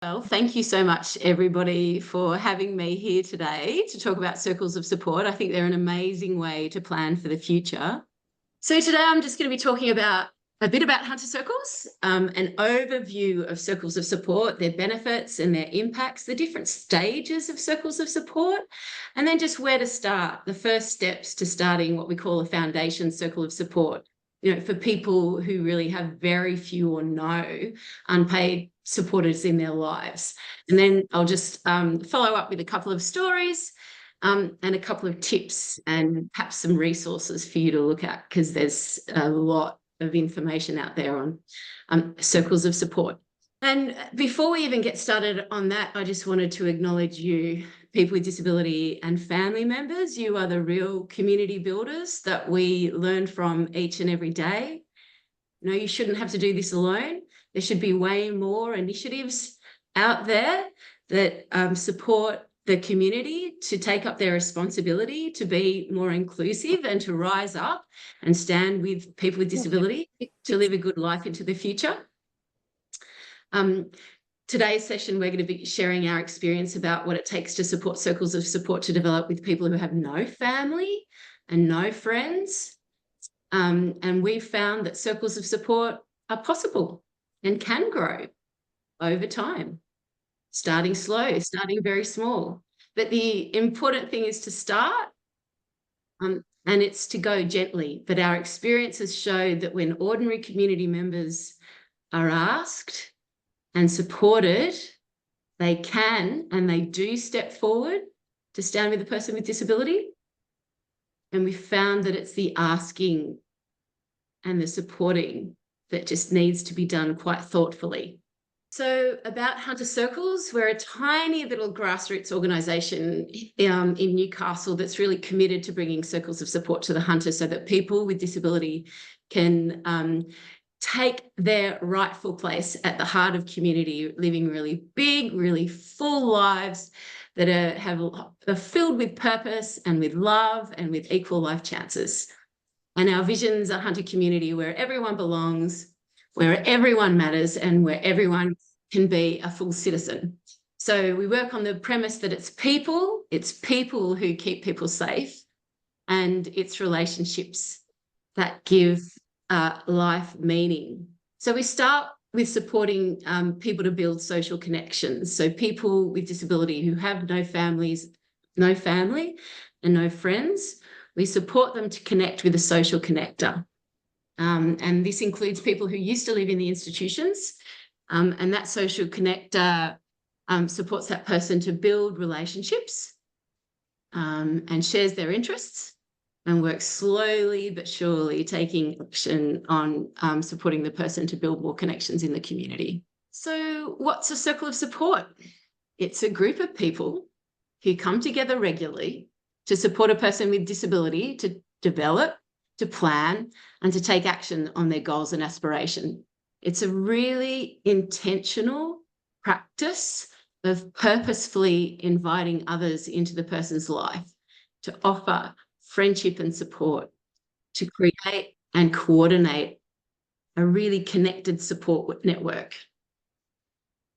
Well, thank you so much, everybody, for having me here today to talk about circles of support. I think they're an amazing way to plan for the future. So today I'm just going to be talking about a bit about hunter circles, an overview of circles of support, their benefits and their impacts, the different stages of circles of support, and then just where to start, the first steps to starting what we call a foundation circle of support, for people who really have very few or no unpaid supporters in their lives. And then I'll just follow up with a couple of stories and a couple of tips and perhaps some resources for you to look at, because there's a lot of information out there on circles of support. And before we even get started on that, I just wanted to acknowledge you, people with disability and family members. You are the real community builders that we learn from each and every day. You shouldn't have to do this alone. There should be way more initiatives out there that support the community to take up their responsibility to be more inclusive and to rise up and stand with people with disability to live a good life into the future. Today's session, we're going to be sharing our experience about what it takes to support circles of support to develop with people who have no family and no friends. And we've found that circles of support are possible and can grow over time, starting slow, starting very small. But the important thing is to start, and it's to go gently. But our experiences show that when ordinary community members are asked and supported, they can and they do step forward to stand with a person with disability. And we found that it's the asking and the supporting that just needs to be done quite thoughtfully. So about Hunter Circles, we're a tiny little grassroots organisation in Newcastle that's really committed to bringing circles of support to the hunters so that people with disability can take their rightful place at the heart of community, living really big, really full lives that are filled with purpose and with love and with equal life chances. And our vision's a hunter community where everyone belongs, where everyone matters, and where everyone can be a full citizen. So we work on the premise that it's people who keep people safe, and it's relationships that give life meaning. So we start with supporting people to build social connections. So people with disability who have no family and no friends, we support them to connect with a social connector. And this includes people who used to live in the institutions, and that social connector supports that person to build relationships and shares their interests and works slowly but surely, taking action on supporting the person to build more connections in the community. So what's a circle of support? It's a group of people who come together regularly to support a person with disability to develop, to plan, and to take action on their goals and aspiration. It's a really intentional practice of purposefully inviting others into the person's life to offer friendship and support, to create and coordinate a really connected support network.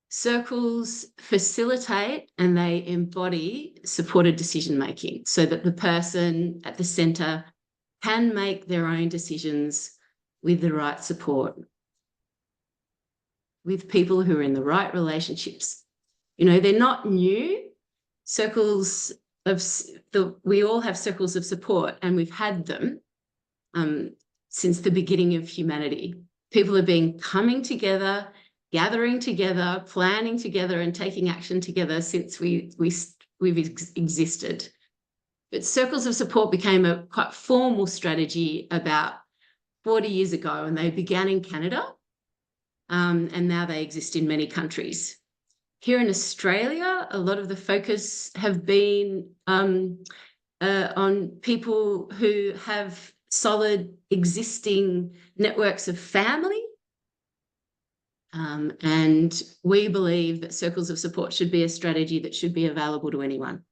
Circles facilitate and they embody supported decision-making so that the person at the centre can make their own decisions with the right support, with people who are in the right relationships. They're not new. We all have circles of support, and we've had them since the beginning of humanity. People have been coming together, gathering together, planning together, and taking action together since we've existed. But circles of support became a quite formal strategy about 40 years ago, and they began in Canada, and now they exist in many countries. Here in Australia, a lot of the focus have been on people who have solid existing networks of family. And we believe that circles of support should be a strategy that should be available to anyone.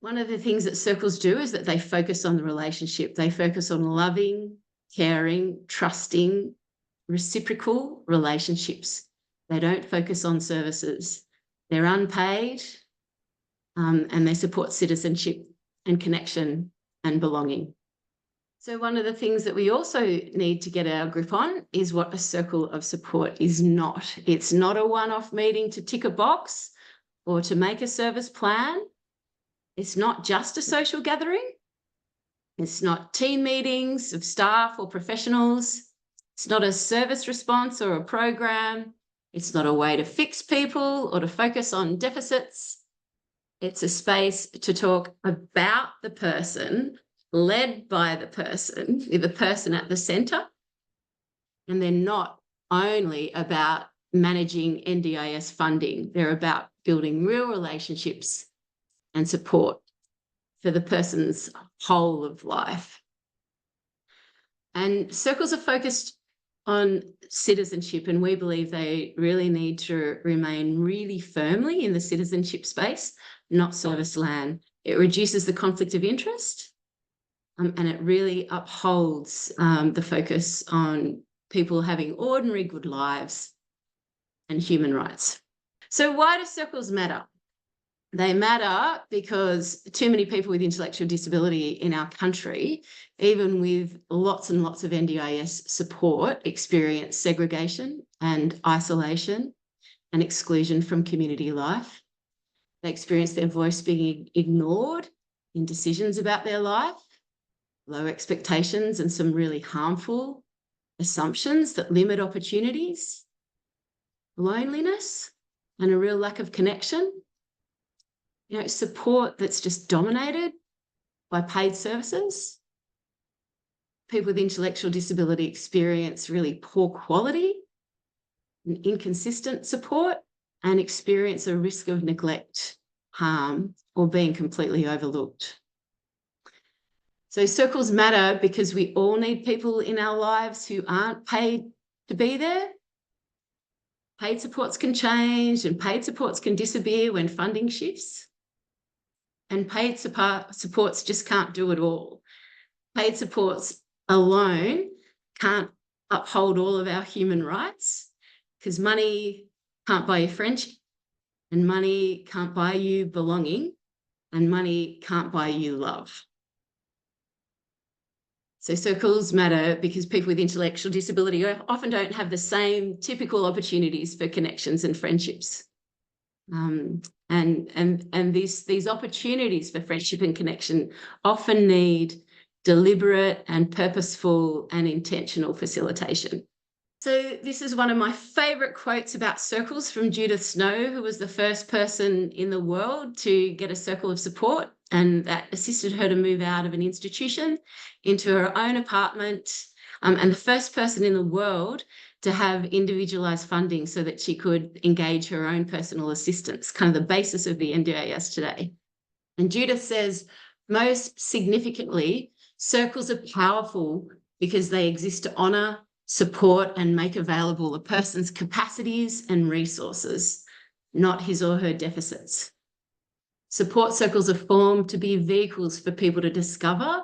One of the things that circles do is that they focus on the relationship. They focus on loving, caring, trusting, reciprocal relationships. They don't focus on services. they're unpaid, and they support citizenship and connection and belonging. So one of the things that we also need to get our grip on is what a circle of support is not. It's not a one-off meeting to tick a box or to make a service plan. It's not just a social gathering. It's not team meetings of staff or professionals. It's not a service response or a program. It's not a way to fix people or to focus on deficits. It's a space to talk about the person, led by the person, with the person at the centre. And they're not only about managing NDIS funding. They're about building real relationships and support for the person's whole of life. And circles are focused on citizenship, and we believe they really need to remain really firmly in the citizenship space, not service land. It reduces the conflict of interest, and it really upholds the focus on people having ordinary good lives and human rights. So why do circles matter? They matter because too many people with intellectual disability in our country, even with lots and lots of NDIS support, experience segregation and isolation and exclusion from community life. They experience their voice being ignored in decisions about their life, low expectations and some really harmful assumptions that limit opportunities, loneliness and a real lack of connection. You know, support that's just dominated by paid services. People with intellectual disability experience really poor quality and inconsistent support and experience a risk of neglect, harm, or being completely overlooked. So circles matter because we all need people in our lives who aren't paid to be there. Paid supports can change and paid supports can disappear when funding shifts. And paid supports just can't do it all. Paid supports alone can't uphold all of our human rights because money can't buy you friendship, and money can't buy you belonging, and money can't buy you love. So circles matter because people with intellectual disability often don't have the same typical opportunities for connections and friendships. And these opportunities for friendship and connection often need deliberate and purposeful and intentional facilitation. So this is one of my favourite quotes about circles from Judith Snow, who was the first person in the world to get a circle of support, and that assisted her to move out of an institution into her own apartment, and the first person in the world to have individualised funding so that she could engage her own personal assistants, kind of the basis of the NDIS today. And Judith says, most significantly, circles are powerful because they exist to honour, support and make available a person's capacities and resources, not his or her deficits. Support circles are formed to be vehicles for people to discover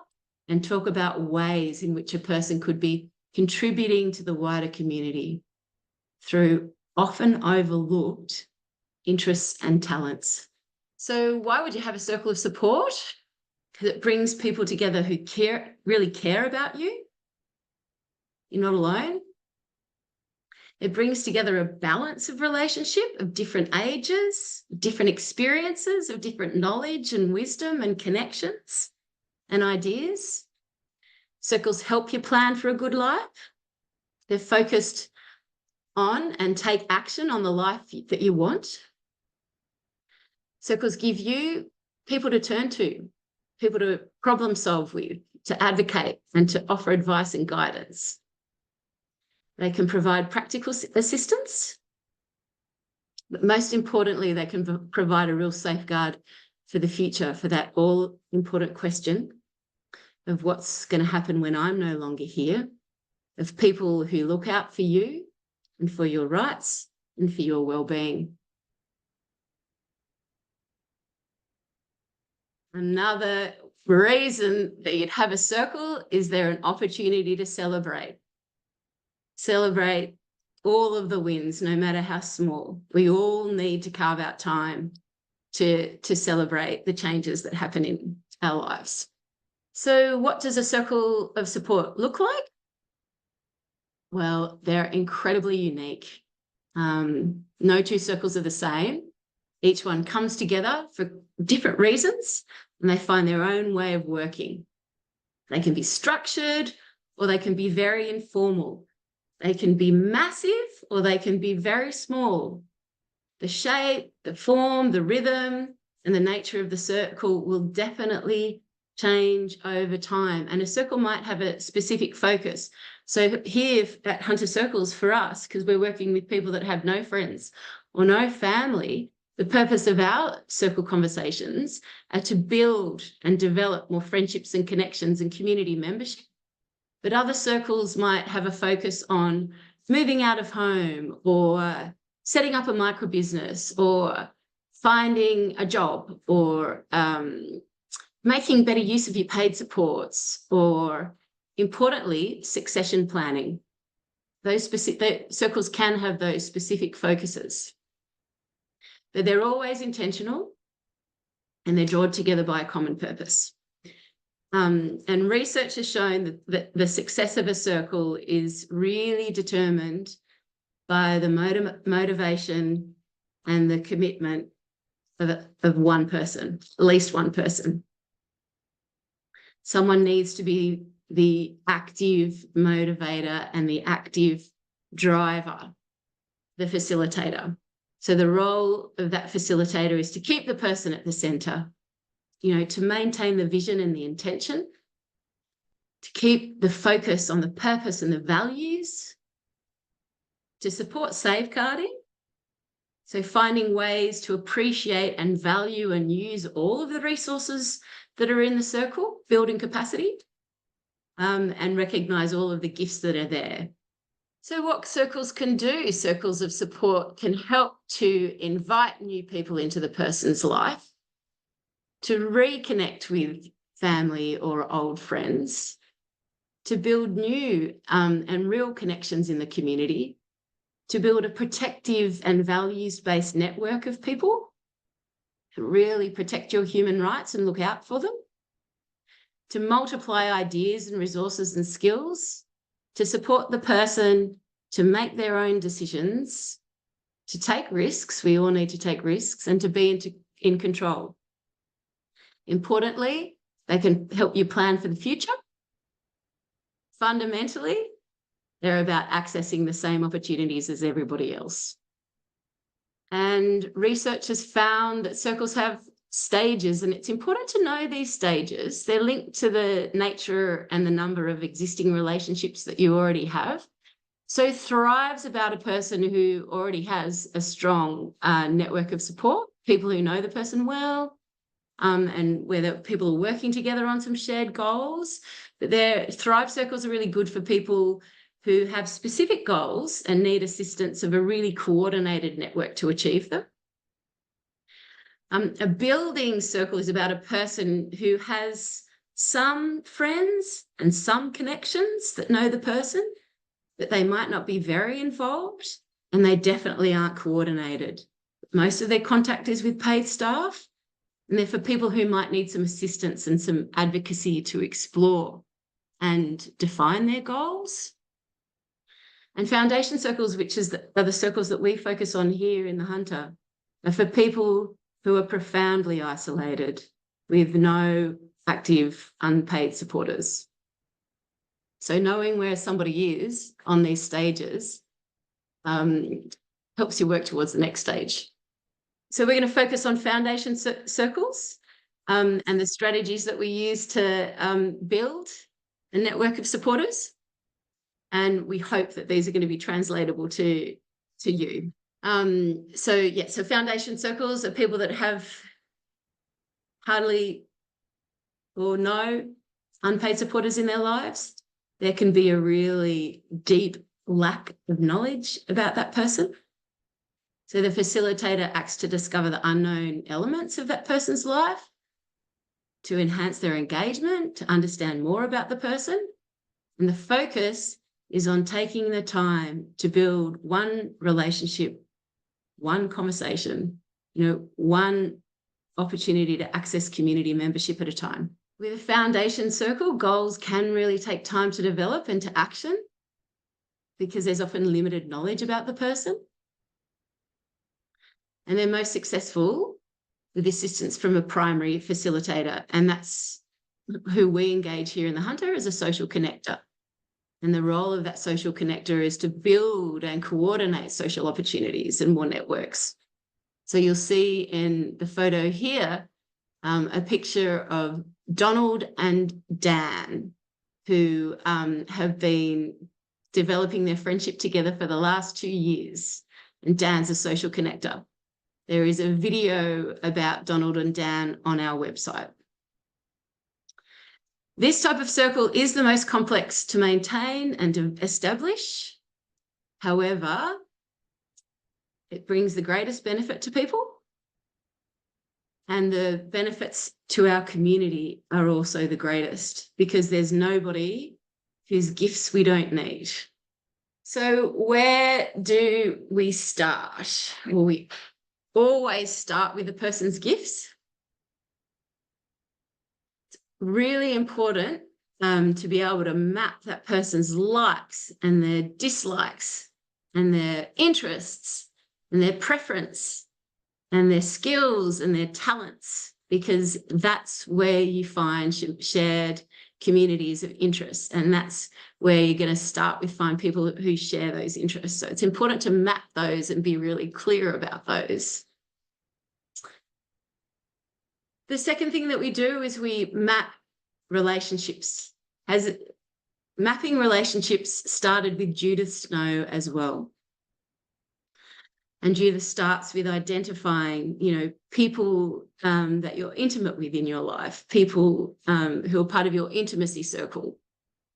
and talk about ways in which a person could be contributing to the wider community through often overlooked interests and talents. So why would you have a circle of support? Because it brings people together who really care about you. You're not alone. It brings together a balance of relationship of different ages, different experiences, of different knowledge and wisdom and connections and ideas. Circles help you plan for a good life. They're focused on and take action on the life that you want. Circles give you people to turn to, people to problem solve with, to advocate and to offer advice and guidance. They can provide practical assistance, but most importantly, they can provide a real safeguard for the future, for that all-important question of what's going to happen when I'm no longer here, of people who look out for you and for your rights and for your well-being. Another reason that you'd have a circle is there an opportunity to celebrate. Celebrate all of the wins, no matter how small. We all need to carve out time to celebrate the changes that happen in our lives. So what does a circle of support look like? Well, they're incredibly unique. No two circles are the same. Each one comes together for different reasons, and they find their own way of working. They can be structured, or they can be very informal. They can be massive, or they can be very small. The shape, the form, the rhythm, and the nature of the circle will definitely change over time. And a circle might have a specific focus. So here at Hunter Circles, for us, because we're working with people that have no friends or no family, the purpose of our circle conversations are to build and develop more friendships and connections and community membership. But other circles might have a focus on moving out of home, or setting up a micro business, or finding a job, or making better use of your paid supports, or importantly, succession planning. Those circles can have those specific focuses, but they're always intentional and they're drawn together by a common purpose. And research has shown that the success of a circle is really determined by the motivation and the commitment of one person, at least one person. Someone needs to be the active motivator and the active driver, the facilitator. So the role of that facilitator is to keep the person at the centre, to maintain the vision and the intention, to keep the focus on the purpose and the values, to support safeguarding, so finding ways to appreciate and value and use all of the resources that are in the circle, building capacity, and recognise all of the gifts that are there. So what circles can do, circles of support can help to invite new people into the person's life, to reconnect with family or old friends, to build new and real connections in the community, to build a protective and values-based network of people, to really protect your human rights and look out for them, to multiply ideas and resources and skills, to support the person to make their own decisions, to take risks. We all need to take risks, and to be in control. Importantly, they can help you plan for the future. Fundamentally, they're about accessing the same opportunities as everybody else. And research has found that circles have stages, and it's important to know these stages. They're linked to the nature and the number of existing relationships that you already have. So Thrive's about a person who already has a strong network of support, people who know the person well, and where the people are working together on some shared goals. But their Thrive circles are really good for people who have specific goals and need assistance of a really coordinated network to achieve them. A building circle is about a person who has some friends and some connections that know the person, but they might not be very involved, and they definitely aren't coordinated. Most of their contact is with paid staff, and they're for people who might need some assistance and some advocacy to explore and define their goals. And foundation circles, which are the circles that we focus on here in the Hunter, are for people who are profoundly isolated with no active unpaid supporters. So knowing where somebody is on these stages helps you work towards the next stage. So we're going to focus on foundation circles and the strategies that we use to build a network of supporters. And we hope that these are going to be translatable to you. So foundation circles are people that have hardly or no unpaid supporters in their lives. There can be a really deep lack of knowledge about that person. So the facilitator acts to discover the unknown elements of that person's life, to enhance their engagement, to understand more about the person. And the focus is on taking the time to build one relationship, one conversation, one opportunity to access community membership at a time. With a foundation circle, goals can really take time to develop and to action because there's often limited knowledge about the person. And they're most successful with assistance from a primary facilitator, and that's who we engage here in the Hunter as a social connector. And the role of that social connector is to build and coordinate social opportunities and more networks. So you'll see in the photo here a picture of Donald and Dan, who have been developing their friendship together for the last 2 years. And Dan's a social connector. There is a video about Donald and Dan on our website. This type of circle is the most complex to maintain and to establish. However, it brings the greatest benefit to people, and the benefits to our community are also the greatest because there's nobody whose gifts we don't need. So where do we start? Well, we always start with the person's gifts. It's really important to be able to map that person's likes and their dislikes and their interests and their preference and their skills and their talents, because that's where you find shared communities of interest, and that's where you're going to start with find people who share those interests. So it's important to map those and be really clear about those. The second thing that we do is we map relationships. Mapping relationships started with Judith Snow as well. And Judith starts with identifying, people that you're intimate with in your life, people who are part of your intimacy circle,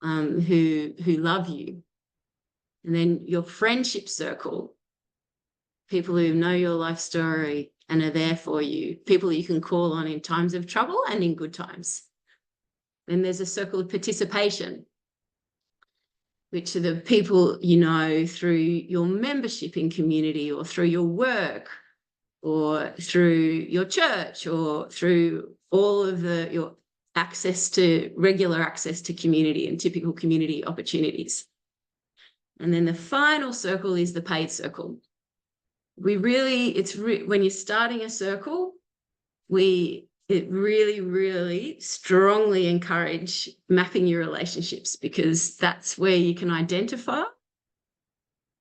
who love you. And then your friendship circle, people who know your life story and are there for you, people you can call on in times of trouble and in good times. Then there's a circle of participation, which are the people you know through your membership in community or through your work or through your church or through all of your regular access to community and typical community opportunities. And then the final circle is the paid circle. When you're starting a circle, it really, really strongly encourage mapping your relationships, because that's where you can identify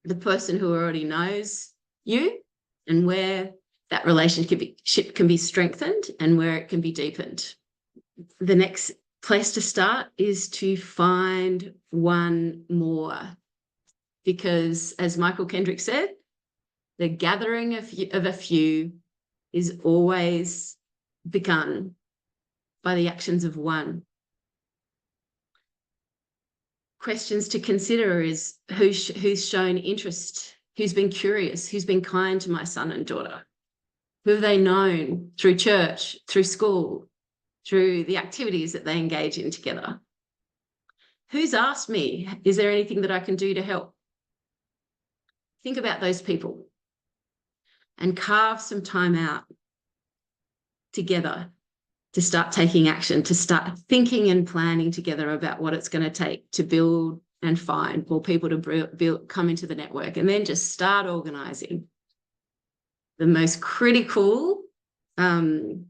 the person who already knows you and where that relationship can be strengthened and where it can be deepened. The next place to start is to find one more, because as Michael Kendrick said, the gathering of a few is always begun by the actions of one. Questions to consider is who's shown interest, who's been curious, who's been kind to my son and daughter, who have they known through church, through school, through the activities that they engage in together. Who's asked me, is there anything that I can do to help? Think about those people and carve some time out together to start taking action, to start thinking and planning together about what it's going to take to build and find more people to come into the network, and then just start organising. The most critical thing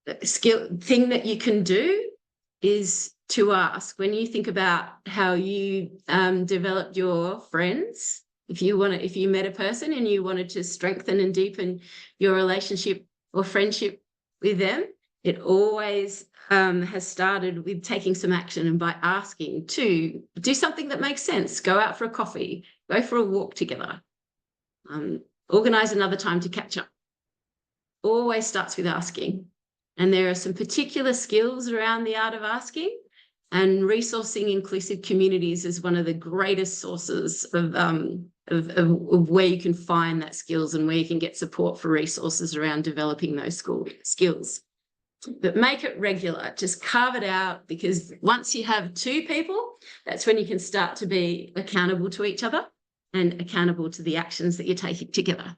that you can do is to ask, when you think about how you developed your friends, if you met a person and you wanted to strengthen and deepen your relationship or friendship with them, it always has started with taking some action and by asking to do something that makes sense. Go out for a coffee, go for a walk together, organise another time to catch up. Always starts with asking. And there are some particular skills around the art of asking, and resourcing inclusive communities is one of the greatest sources of where you can find that skills and where you can get support for resources around developing those skills. but make it regular. Just carve it out, because once you have 2 people, that's when you can start to be accountable to each other and accountable to the actions that you're taking together.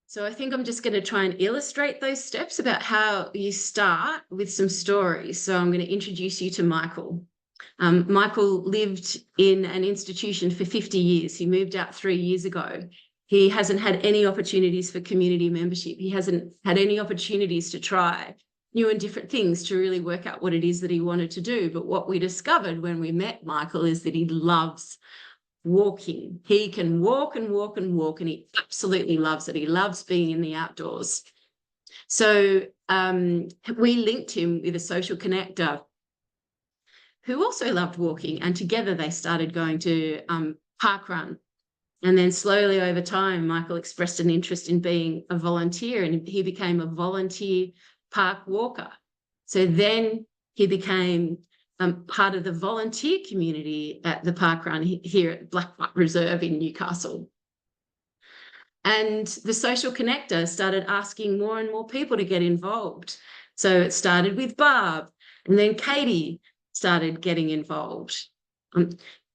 So I think I'm just going to try and illustrate those steps about how you start with some stories. So I'm going to introduce you to Michael. Michael lived in an institution for 50 years. He moved out 3 years ago. He hasn't had any opportunities for community membership. He hasn't had any opportunities to try new and different things to really work out what it is that he wanted to do. But what we discovered when we met Michael is that he loves walking. He can walk and walk and walk, and he absolutely loves it. He loves being in the outdoors. So we linked him with a social connector who also loved walking, and together they started going to park run. And then slowly over time, Michael expressed an interest in being a volunteer, and he became a volunteer park walker. So then he became part of the volunteer community at the park run here at Blackbutt Reserve in Newcastle. And the social connector started asking more and more people to get involved. So it started with Barb, and then Katie started getting involved.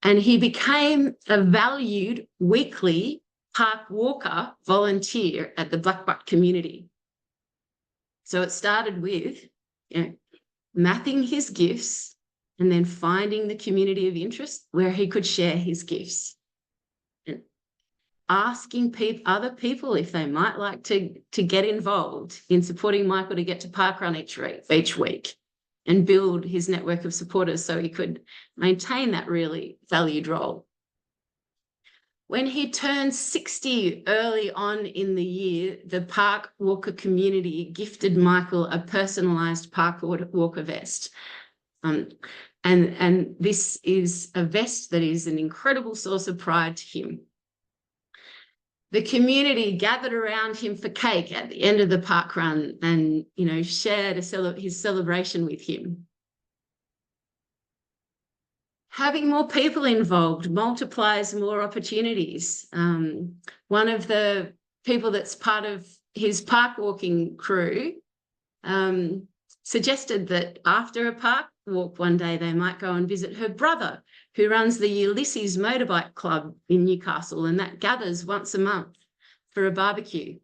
And he became a valued weekly park walker volunteer at the Blackbutt community. So it started with mapping his gifts and then finding the community of interest where he could share his gifts, and asking other people if they might like to get involved in supporting Michael to get to parkrun each week and build his network of supporters so he could maintain that really valued role. When he turned 60 early on in the year, the park walker community gifted Michael a personalised park walker vest. And this is a vest that is an incredible source of pride to him. The community gathered around him for cake at the end of the park run and, shared his celebration with him. Having more people involved multiplies more opportunities. One of the people that's part of his park walking crew suggested that after a park walk one day, they might go and visit her brother, who runs the Ulysses Motorbike Club in Newcastle, and that gathers once a month for a barbecue.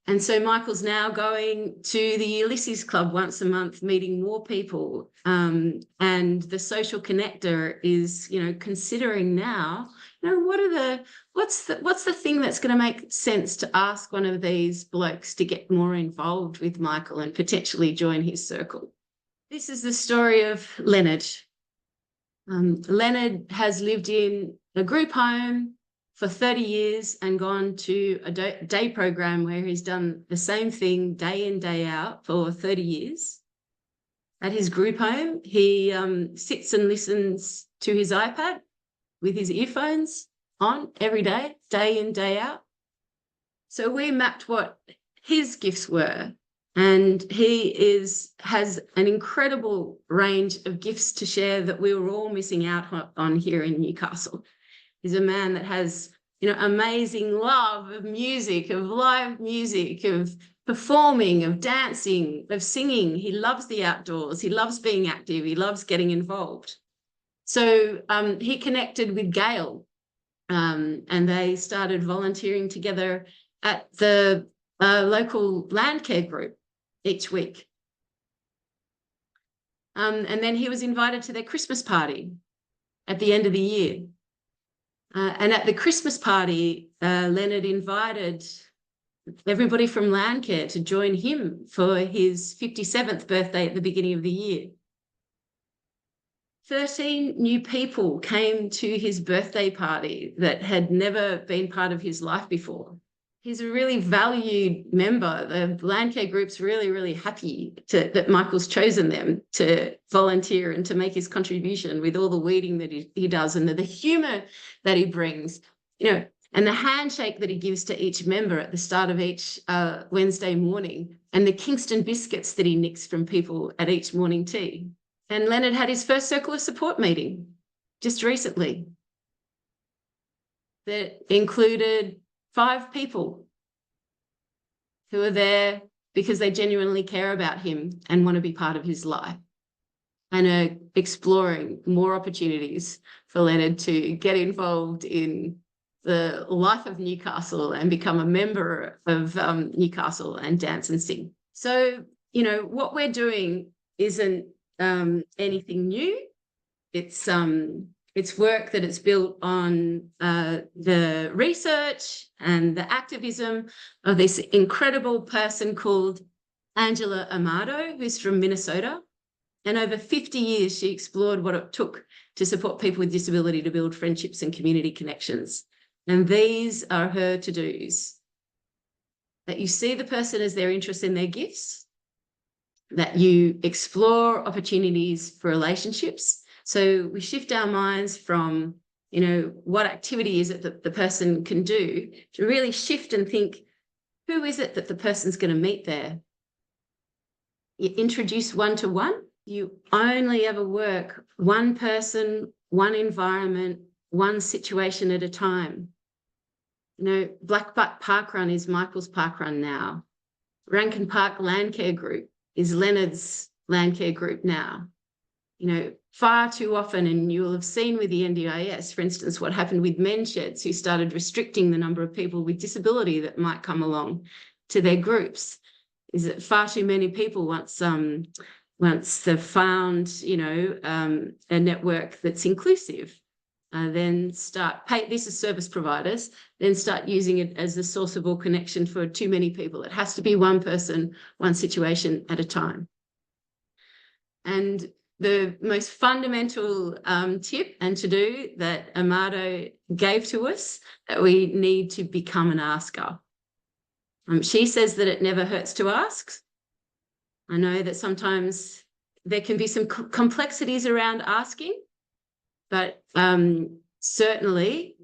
And so Michael's now going to the Ulysses Club once a month, meeting more people. And the social connector is, considering now, what's the thing that's going to make sense to ask one of these blokes to get more involved with Michael and potentially join his circle. This is the story of Leonard. Leonard has lived in a group home for 30 years and gone to a day program where he's done the same thing day in, day out for 30 years. At his group home, he sits and listens to his iPad with his earphones on every day, day in, day out. So we mapped what his gifts were, and he has an incredible range of gifts to share that we were all missing out on here in Newcastle. He's a man that has, amazing love of music, of live music, of performing, of dancing, of singing. He loves the outdoors. He loves being active. He loves getting involved. So he connected with Gail, and they started volunteering together at the local land care group each week. And then he was invited to their Christmas party at the end of the year. And at the Christmas party, Leonard invited everybody from Landcare to join him for his 57th birthday at the beginning of the year. 13 new people came to his birthday party that had never been part of his life before. He's a really valued member. The Landcare group's really, really happy that Michael's chosen them to volunteer and to make his contribution with all the weeding that he does, and the humour that he brings, and the handshake that he gives to each member at the start of each Wednesday morning, and the Kingston biscuits that he nicks from people at each morning tea. And Leonard had his first Circle of Support meeting just recently that included 5 people who are there because they genuinely care about him and want to be part of his life, and are exploring more opportunities for Leonard to get involved in the life of Newcastle and become a member of Newcastle and dance and sing. So, you know, what we're doing isn't anything new. It's work that is built on the research and the activism of this incredible person called Angela Amado, who's from Minnesota. And over 50 years, she explored what it took to support people with disability to build friendships and community connections. And these are her to-dos. That you see the person as their interests and their gifts, that you explore opportunities for relationships. So we shift our minds from, you know, what activity is it that the person can do, to really shift and think, who is it that the person's going to meet there? You introduce one-to-one. You only ever work one person, one environment, one situation at a time. You know, Blackbuck Parkrun is Michael's parkrun now. Rankin Park Landcare Group is Leonard's Landcare Group now. You know, far too often, and you will have seen with the NDIS, for instance, what happened with men's sheds, who started restricting the number of people with disability that might come along to their groups, is that far too many people, once they've found, you know, a network that's inclusive, then this is service providers, then start using it as a source of all connection for too many people. It has to be one person, one situation at a time. And the most fundamental tip and to-do that Amado gave to us, that we need to become an asker. She says that it never hurts to ask. I know that sometimes there can be some complexities around asking, but certainly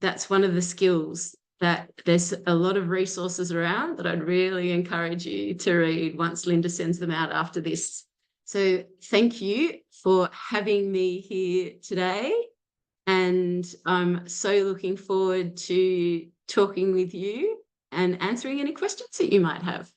that's one of the skills that there's a lot of resources around that I'd really encourage you to read once Linda sends them out after this. So thank you for having me here today. And I'm so looking forward to talking with you and answering any questions that you might have.